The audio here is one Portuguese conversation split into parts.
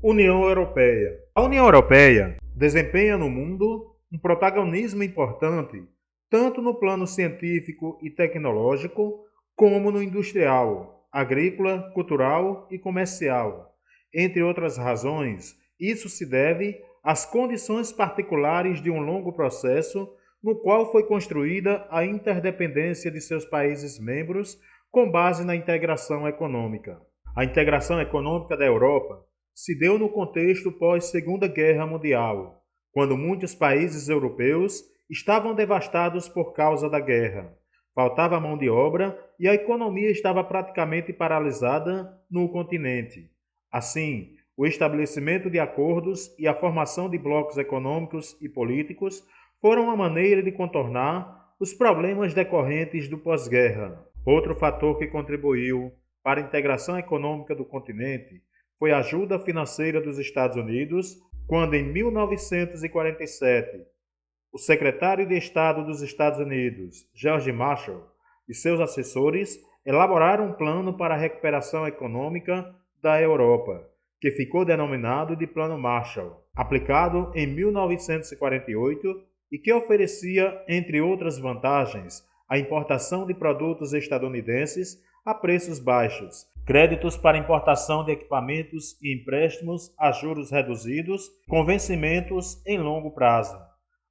União Europeia. A União Europeia desempenha no mundo um protagonismo importante, tanto no plano científico e tecnológico, como no industrial, agrícola, cultural e comercial. Entre outras razões, isso se deve às condições particulares de um longo processo no qual foi construída a interdependência de seus países membros com base na integração econômica. A integração econômica da Europa se deu no contexto pós-Segunda Guerra Mundial, quando muitos países europeus estavam devastados por causa da guerra. Faltava mão de obra e a economia estava praticamente paralisada no continente. Assim, o estabelecimento de acordos e a formação de blocos econômicos e políticos foram uma maneira de contornar os problemas decorrentes do pós-guerra. Outro fator que contribuiu para a integração econômica do continente foi a ajuda financeira dos Estados Unidos, quando em 1947, o secretário de Estado dos Estados Unidos, George Marshall, e seus assessores elaboraram um plano para a recuperação econômica da Europa, que ficou denominado de Plano Marshall, aplicado em 1948 e que oferecia, entre outras vantagens, a importação de produtos estadunidenses a preços baixos, créditos para importação de equipamentos e empréstimos a juros reduzidos, com vencimentos em longo prazo.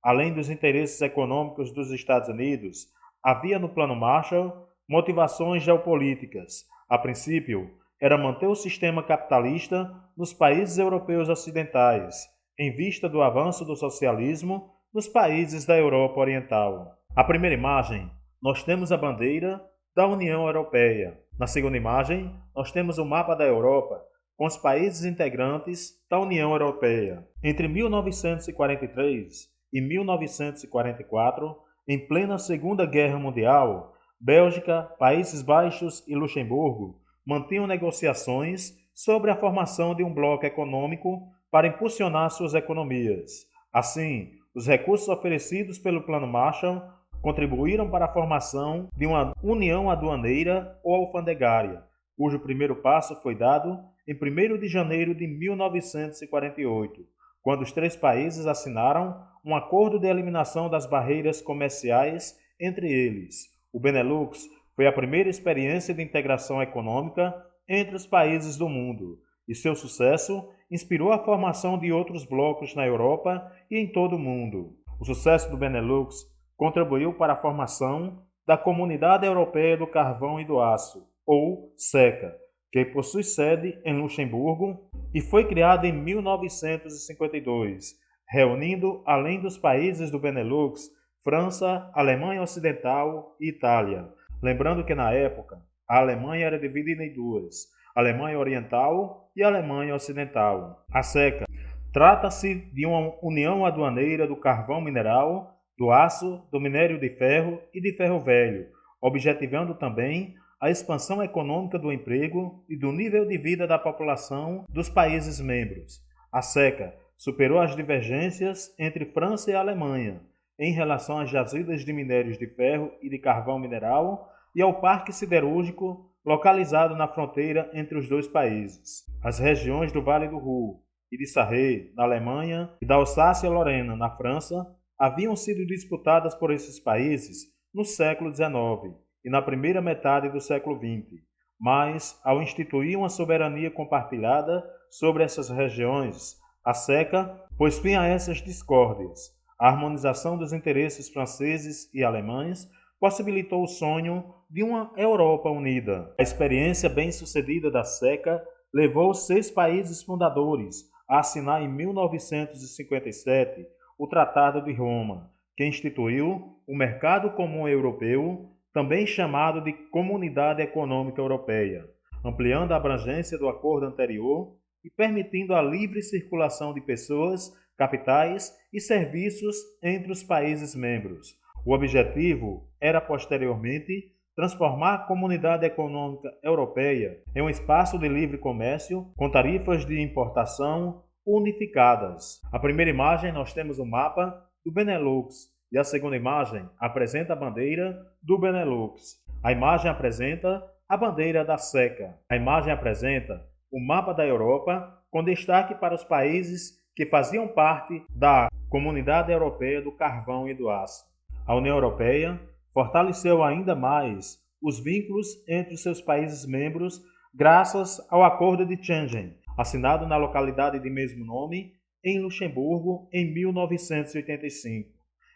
Além dos interesses econômicos dos Estados Unidos, havia no Plano Marshall motivações geopolíticas. A princípio, era manter o sistema capitalista nos países europeus ocidentais, em vista do avanço do socialismo nos países da Europa Oriental. A primeira imagem, nós temos a bandeira da União Europeia. Na segunda imagem, nós temos o mapa da Europa, com os países integrantes da União Europeia. Entre 1943 e 1944, em plena Segunda Guerra Mundial, Bélgica, Países Baixos e Luxemburgo mantinham negociações sobre a formação de um bloco econômico para impulsionar suas economias. Assim, os recursos oferecidos pelo Plano Marshall contribuíram para a formação de uma união aduaneira ou alfandegária, cujo primeiro passo foi dado em 1º de janeiro de 1948, quando os três países assinaram um acordo de eliminação das barreiras comerciais entre eles. O Benelux foi a primeira experiência de integração econômica entre os países do mundo, e seu sucesso inspirou a formação de outros blocos na Europa e em todo o mundo. O sucesso do Benelux contribuiu para a formação da Comunidade Europeia do Carvão e do Aço, ou CECA, que possui sede em Luxemburgo e foi criada em 1952, reunindo, além dos países do Benelux, França, Alemanha Ocidental e Itália. Lembrando que na época, a Alemanha era dividida em duas, Alemanha Oriental e Alemanha Ocidental. A CECA trata-se de uma união aduaneira do carvão mineral, do aço, do minério de ferro e de ferro velho, objetivando também a expansão econômica do emprego e do nível de vida da população dos países membros. A CECA superou as divergências entre França e Alemanha em relação às jazidas de minérios de ferro e de carvão mineral e ao parque siderúrgico localizado na fronteira entre os dois países. As regiões do Vale do Ruhr e de Sarre, na Alemanha, e da Alsácia-Lorena, na França, haviam sido disputadas por esses países no século XIX e na primeira metade do século XX, mas, ao instituir uma soberania compartilhada sobre essas regiões, a CECA pôs fim a essas discórdias. A harmonização dos interesses franceses e alemães possibilitou o sonho de uma Europa unida. A experiência bem-sucedida da CECA levou os 6 países fundadores a assinar em 1957 o Tratado de Roma, que instituiu o Mercado Comum Europeu, também chamado de Comunidade Econômica Europeia, ampliando a abrangência do acordo anterior e permitindo a livre circulação de pessoas, capitais e serviços entre os países membros. O objetivo era, posteriormente, transformar a Comunidade Econômica Europeia em um espaço de livre comércio com tarifas de importação unificadas. A primeira imagem nós temos o mapa do Benelux e a segunda imagem apresenta a bandeira do Benelux. A imagem apresenta a bandeira da CECA. A imagem apresenta o mapa da Europa com destaque para os países que faziam parte da Comunidade Europeia do Carvão e do Aço. A União Europeia fortaleceu ainda mais os vínculos entre os seus países membros graças ao Acordo de Schengen, assinado na localidade de mesmo nome, em Luxemburgo, em 1985.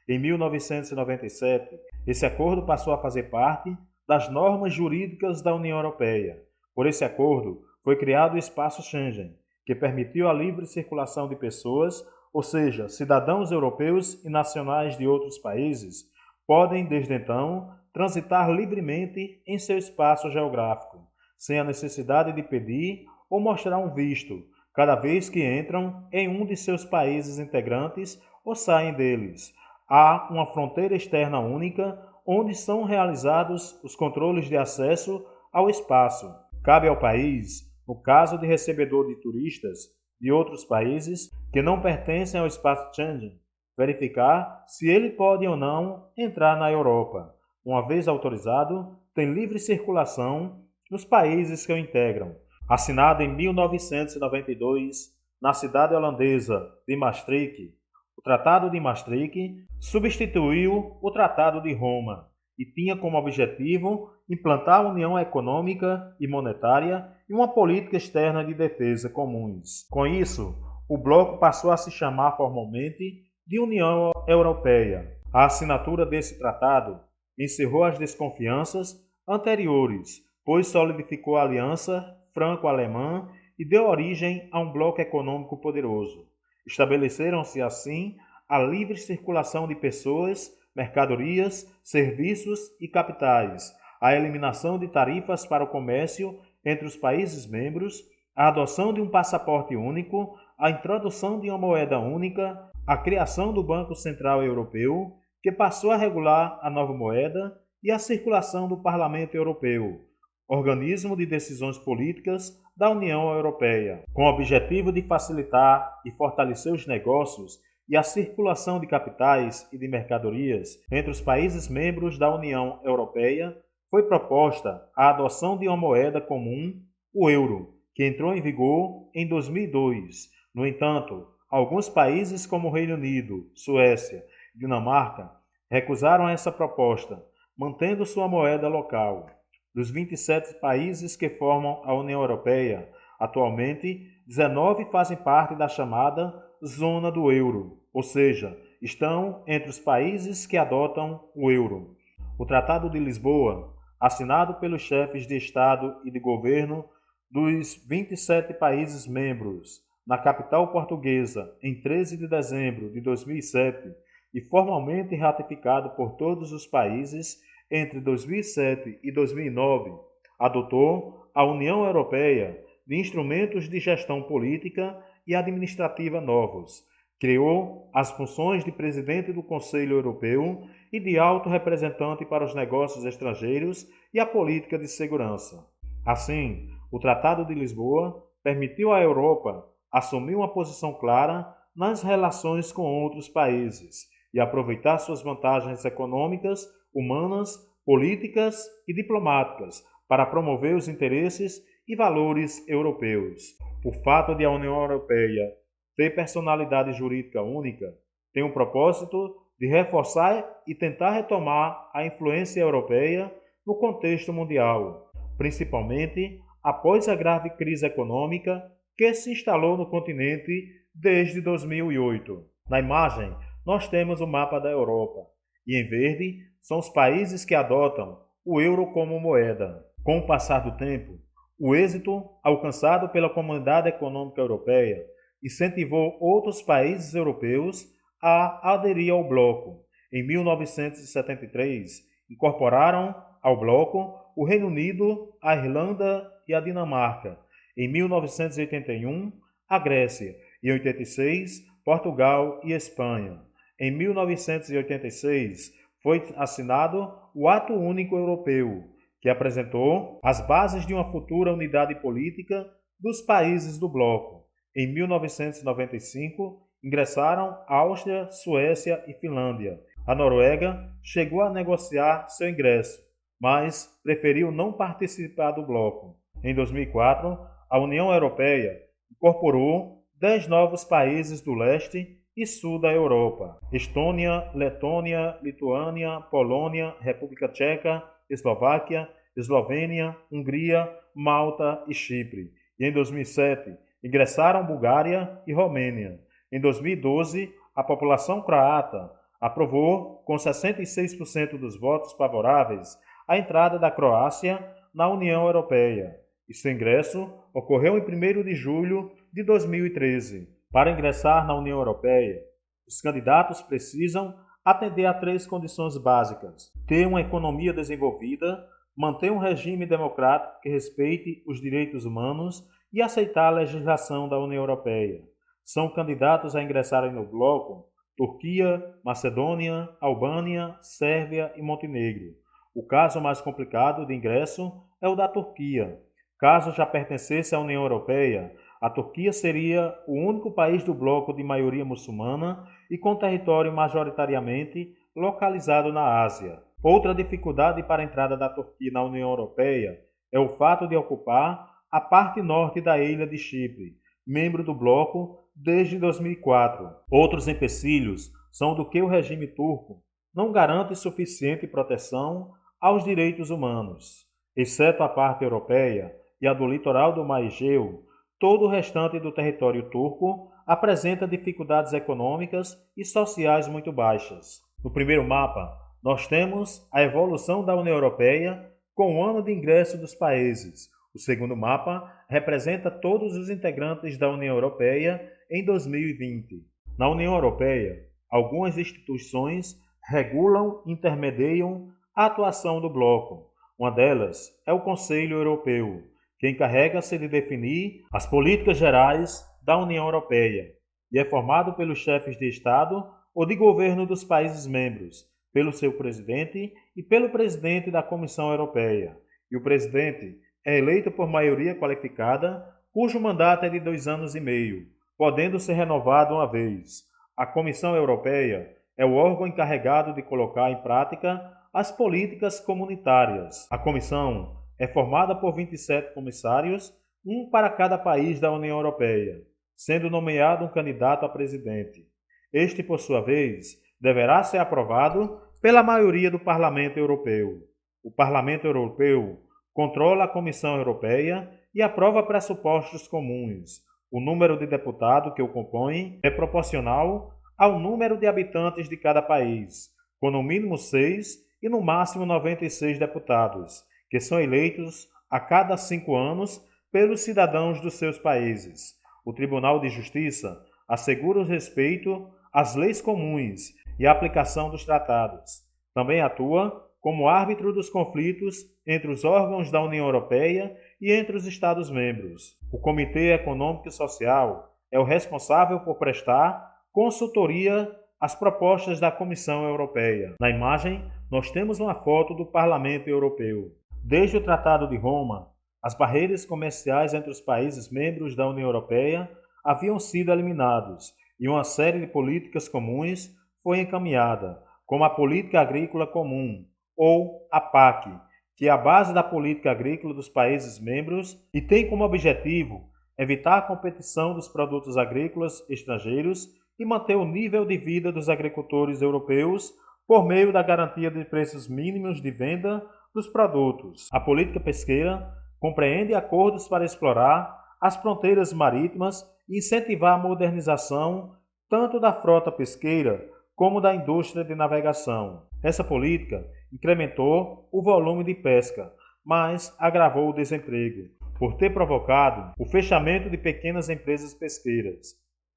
Em 1997, esse acordo passou a fazer parte das normas jurídicas da União Europeia. Por esse acordo, foi criado o Espaço Schengen, que permitiu a livre circulação de pessoas, ou seja, cidadãos europeus e nacionais de outros países, podem, desde então, transitar livremente em seu espaço geográfico, sem a necessidade de pedir ou mostrar um visto, cada vez que entram em um de seus países integrantes ou saem deles. Há uma fronteira externa única, onde são realizados os controles de acesso ao espaço. Cabe ao país, no caso de recebedor de turistas de outros países que não pertencem ao espaço Schengen, verificar se ele pode ou não entrar na Europa. Uma vez autorizado, tem livre circulação nos países que o integram. Assinado em 1992, na cidade holandesa de Maastricht, o Tratado de Maastricht substituiu o Tratado de Roma e tinha como objetivo implantar a União Econômica e Monetária e uma política externa de defesa comuns. Com isso, o bloco passou a se chamar formalmente de União Europeia. A assinatura desse tratado encerrou as desconfianças anteriores, pois solidificou a aliança franco-alemã e deu origem a um bloco econômico poderoso. Estabeleceram-se assim a livre circulação de pessoas, mercadorias, serviços e capitais, a eliminação de tarifas para o comércio entre os países membros, a adoção de um passaporte único, a introdução de uma moeda única, a criação do Banco Central Europeu, que passou a regular a nova moeda, e a circulação do Parlamento Europeu, organismo de decisões políticas da União Europeia, com o objetivo de facilitar e fortalecer os negócios e a circulação de capitais e de mercadorias entre os países membros da União Europeia, foi proposta a adoção de uma moeda comum, o euro, que entrou em vigor em 2002. No entanto, alguns países como o Reino Unido, Suécia e Dinamarca recusaram essa proposta, mantendo sua moeda local. Dos 27 países que formam a União Europeia, atualmente 19 fazem parte da chamada Zona do Euro, ou seja, estão entre os países que adotam o euro. O Tratado de Lisboa, assinado pelos chefes de Estado e de Governo dos 27 países membros, na capital portuguesa, em 13 de dezembro de 2007, e formalmente ratificado por todos os países entre 2007 e 2009, adotou a União Europeia de instrumentos de gestão política e administrativa novos, criou as funções de presidente do Conselho Europeu e de alto representante para os negócios estrangeiros e a política de segurança. Assim, o Tratado de Lisboa permitiu à Europa assumir uma posição clara nas relações com outros países e aproveitar suas vantagens econômicas, humanas, políticas e diplomáticas para promover os interesses e valores europeus. O fato de a União Europeia ter personalidade jurídica única tem o propósito de reforçar e tentar retomar a influência europeia no contexto mundial, principalmente após a grave crise econômica que se instalou no continente desde 2008. Na imagem, nós temos o mapa da Europa, e em verde são os países que adotam o euro como moeda. Com o passar do tempo, o êxito alcançado pela Comunidade Econômica Europeia incentivou outros países europeus a aderir ao bloco. Em 1973, incorporaram ao bloco o Reino Unido, a Irlanda e a Dinamarca. Em 1981, a Grécia. E em 86, Portugal e Espanha. Em 1986, foi assinado o Ato Único Europeu, que apresentou as bases de uma futura unidade política dos países do bloco. Em 1995, ingressaram Áustria, Suécia e Finlândia. A Noruega chegou a negociar seu ingresso, mas preferiu não participar do bloco. Em 2004, a União Europeia incorporou 10 novos países do leste e sul da Europa: Estônia, Letônia, Lituânia, Polônia, República Tcheca, Eslováquia, Eslovênia, Hungria, Malta e Chipre. E em 2007, ingressaram Bulgária e Romênia. Em 2012, a população croata aprovou, com 66% dos votos favoráveis, a entrada da Croácia na União Europeia. E seu ingresso ocorreu em 1º de julho de 2013. Para ingressar na União Europeia, os candidatos precisam atender a 3 condições básicas: ter uma economia desenvolvida, manter um regime democrático que respeite os direitos humanos e aceitar a legislação da União Europeia. São candidatos a ingressarem no bloco Turquia, Macedônia, Albânia, Sérvia e Montenegro. O caso mais complicado de ingresso é o da Turquia. Caso já pertencesse à União Europeia, a Turquia seria o único país do bloco de maioria muçulmana e com território majoritariamente localizado na Ásia. Outra dificuldade para a entrada da Turquia na União Europeia é o fato de ocupar a parte norte da ilha de Chipre, membro do bloco desde 2004. Outros empecilhos são do que o regime turco não garante suficiente proteção aos direitos humanos. Exceto a parte europeia e a do litoral do Mar Egeu, todo o restante do território turco apresenta dificuldades econômicas e sociais muito baixas. No primeiro mapa, nós temos a evolução da União Europeia com o ano de ingresso dos países. O segundo mapa representa todos os integrantes da União Europeia em 2020. Na União Europeia, algumas instituições regulam e intermediam a atuação do bloco. Uma delas é o Conselho Europeu, que encarrega-se de definir as políticas gerais da União Europeia e é formado pelos chefes de Estado ou de governo dos países membros, pelo seu presidente e pelo presidente da Comissão Europeia. E o presidente é eleito por maioria qualificada, cujo mandato é de 2 anos e meio, podendo ser renovado uma vez. A Comissão Europeia é o órgão encarregado de colocar em prática as políticas comunitárias. A Comissão é formada por 27 comissários, um para cada país da União Europeia, sendo nomeado um candidato a presidente. Este, por sua vez, deverá ser aprovado pela maioria do Parlamento Europeu. O Parlamento Europeu controla a Comissão Europeia e aprova pressupostos comuns. O número de deputados que o compõem é proporcional ao número de habitantes de cada país, com no mínimo 6 e no máximo 96 deputados, que são eleitos a cada 5 anos pelos cidadãos dos seus países. O Tribunal de Justiça assegura o respeito às leis comuns e a aplicação dos tratados. Também atua como árbitro dos conflitos entre os órgãos da União Europeia e entre os Estados-membros. O Comitê Econômico e Social é o responsável por prestar consultoria às propostas da Comissão Europeia. Na imagem, nós temos uma foto do Parlamento Europeu. Desde o Tratado de Roma, as barreiras comerciais entre os países membros da União Europeia haviam sido eliminadas e uma série de políticas comuns foi encaminhada, como a Política Agrícola Comum, ou a PAC, que é a base da política agrícola dos países membros e tem como objetivo evitar a competição dos produtos agrícolas estrangeiros e manter o nível de vida dos agricultores europeus por meio da garantia de preços mínimos de venda dos produtos. A política pesqueira compreende acordos para explorar as fronteiras marítimas e incentivar a modernização tanto da frota pesqueira como da indústria de navegação. Essa política incrementou o volume de pesca, mas agravou o desemprego, por ter provocado o fechamento de pequenas empresas pesqueiras.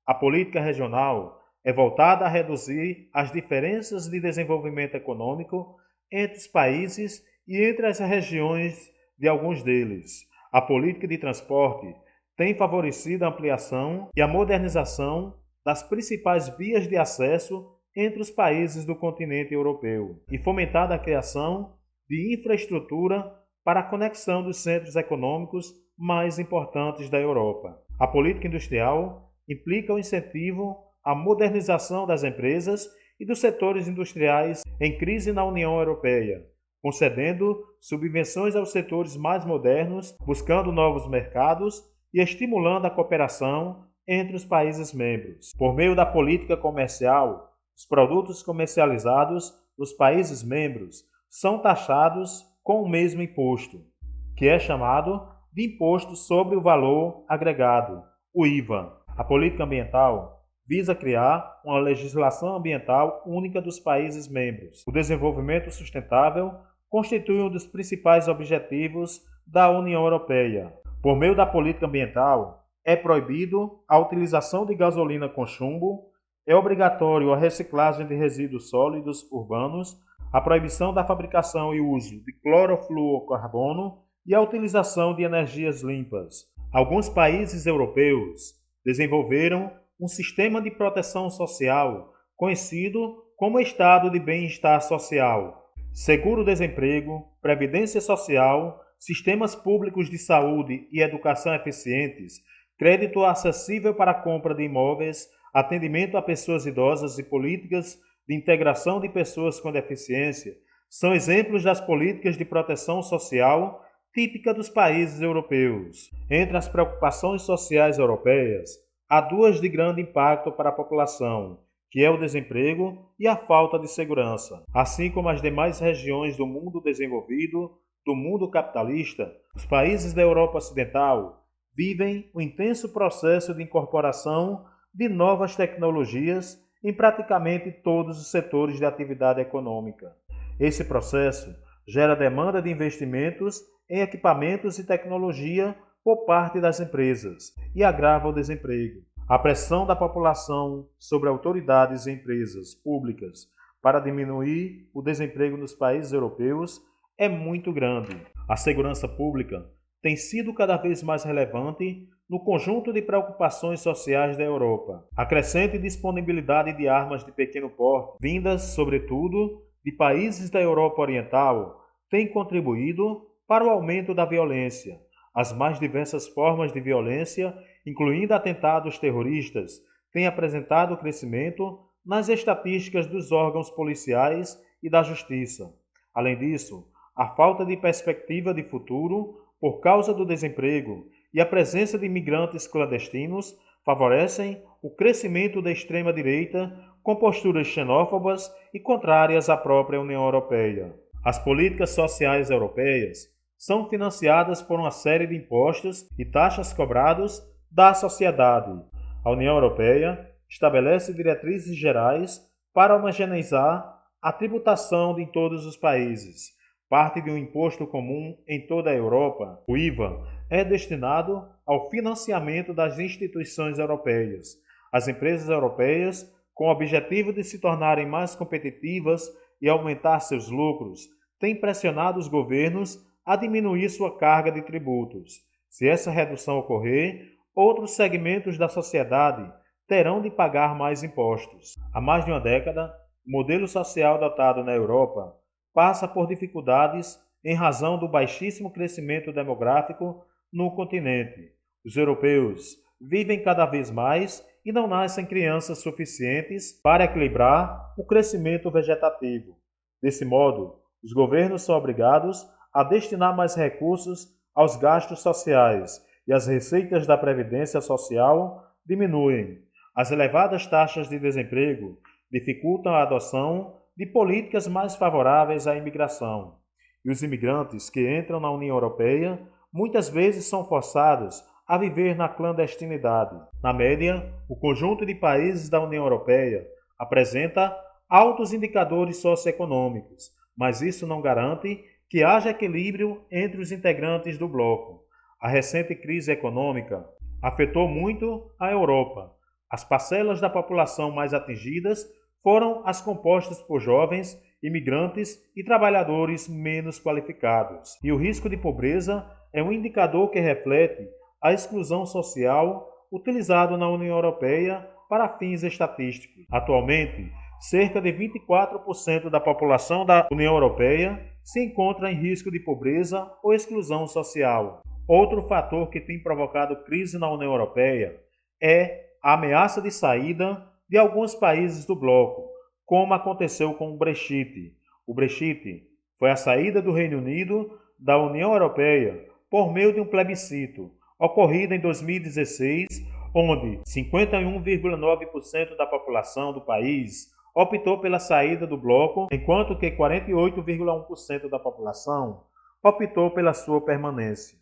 A política regional é voltada a reduzir as diferenças de desenvolvimento econômico entre os países e entre as regiões de alguns deles. A política de transporte tem favorecido a ampliação e a modernização das principais vias de acesso entre os países do continente europeu e fomentado a criação de infraestrutura para a conexão dos centros econômicos mais importantes da Europa. A política industrial implica o incentivo à modernização das empresas e dos setores industriais em crise na União Europeia, concedendo subvenções aos setores mais modernos, buscando novos mercados e estimulando a cooperação entre os países membros. Por meio da política comercial, os produtos comercializados nos países membros são taxados com o mesmo imposto, que é chamado de Imposto sobre o Valor Agregado, o IVA. A política ambiental visa criar uma legislação ambiental única dos países membros. O desenvolvimento sustentável constitui um dos principais objetivos da União Europeia. Por meio da política ambiental, é proibido a utilização de gasolina com chumbo, é obrigatório a reciclagem de resíduos sólidos urbanos, a proibição da fabricação e uso de clorofluorcarbono e a utilização de energias limpas. Alguns países europeus desenvolveram um sistema de proteção social conhecido como Estado de Bem-Estar Social, seguro-desemprego, previdência social, sistemas públicos de saúde e educação eficientes, crédito acessível para a compra de imóveis, atendimento a pessoas idosas e políticas de integração de pessoas com deficiência, são exemplos das políticas de proteção social típica dos países europeus. Entre as preocupações sociais europeias, há duas de grande impacto para a população, que é o desemprego e a falta de segurança. Assim como as demais regiões do mundo desenvolvido, do mundo capitalista, os países da Europa Ocidental vivem um intenso processo de incorporação de novas tecnologias em praticamente todos os setores de atividade econômica. Esse processo gera demanda de investimentos em equipamentos e tecnologia por parte das empresas e agrava o desemprego. A pressão da população sobre autoridades e empresas públicas para diminuir o desemprego nos países europeus é muito grande. A segurança pública tem sido cada vez mais relevante no conjunto de preocupações sociais da Europa. A crescente disponibilidade de armas de pequeno porte, vindas, sobretudo, de países da Europa Oriental, tem contribuído para o aumento da violência. As mais diversas formas de violência, incluindo atentados terroristas, têm apresentado crescimento nas estatísticas dos órgãos policiais e da justiça. Além disso, a falta de perspectiva de futuro por causa do desemprego e a presença de imigrantes clandestinos favorecem o crescimento da extrema-direita com posturas xenófobas e contrárias à própria União Europeia. As políticas sociais europeias são financiadas por uma série de impostos e taxas cobrados da sociedade. A União Europeia estabelece diretrizes gerais para homogeneizar a tributação em todos os países. Parte de um imposto comum em toda a Europa, o IVA, é destinado ao financiamento das instituições europeias. As empresas europeias, com o objetivo de se tornarem mais competitivas e aumentar seus lucros, têm pressionado os governos a diminuir sua carga de tributos. Se essa redução ocorrer, outros segmentos da sociedade terão de pagar mais impostos. Há mais de uma década, o modelo social adotado na Europa passa por dificuldades em razão do baixíssimo crescimento demográfico no continente. Os europeus vivem cada vez mais e não nascem crianças suficientes para equilibrar o crescimento vegetativo. Desse modo, os governos são obrigados a destinar mais recursos aos gastos sociais e as receitas da Previdência Social diminuem. As elevadas taxas de desemprego dificultam a adoção de políticas mais favoráveis à imigração. E os imigrantes que entram na União Europeia muitas vezes são forçados a viver na clandestinidade. Na média, o conjunto de países da União Europeia apresenta altos indicadores socioeconômicos, mas isso não garante que haja equilíbrio entre os integrantes do bloco. A recente crise econômica afetou muito a Europa. As parcelas da população mais atingidas foram as compostas por jovens, imigrantes e trabalhadores menos qualificados. E o risco de pobreza é um indicador que reflete a exclusão social utilizado na União Europeia para fins estatísticos. Atualmente, cerca de 24% da população da União Europeia se encontra em risco de pobreza ou exclusão social. Outro fator que tem provocado crise na União Europeia é a ameaça de saída de alguns países do bloco, como aconteceu com o Brexit. O Brexit foi a saída do Reino Unido da União Europeia por meio de um plebiscito, ocorrida em 2016, onde 51,9% da população do país optou pela saída do bloco, enquanto que 48,1% da população optou pela sua permanência.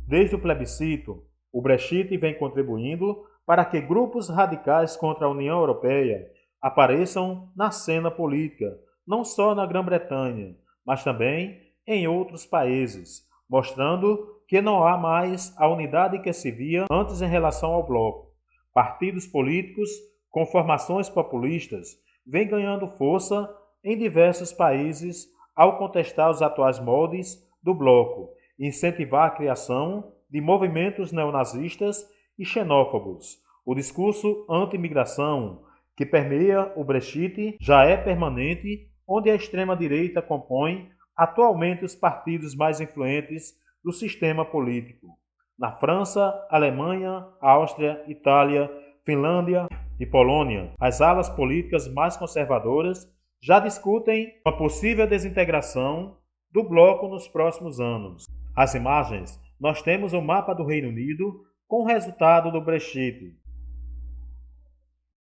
Desde o plebiscito, o Brexit vem contribuindo para que grupos radicais contra a União Europeia apareçam na cena política, não só na Grã-Bretanha, mas também em outros países, mostrando que não há mais a unidade que se via antes em relação ao bloco. Partidos políticos com formações populistas vêm ganhando força em diversos países ao contestar os atuais moldes do bloco e incentivar a criação de movimentos neonazistas e xenófobos. O discurso anti-imigração que permeia o Brexit já é permanente, onde a extrema-direita compõe atualmente os partidos mais influentes do sistema político. Na França, Alemanha, Áustria, Itália, Finlândia e Polônia, as alas políticas mais conservadoras já discutem uma possível desintegração do bloco nos próximos anos. As imagens, nós temos o mapa do Reino Unido com o resultado do Brexit.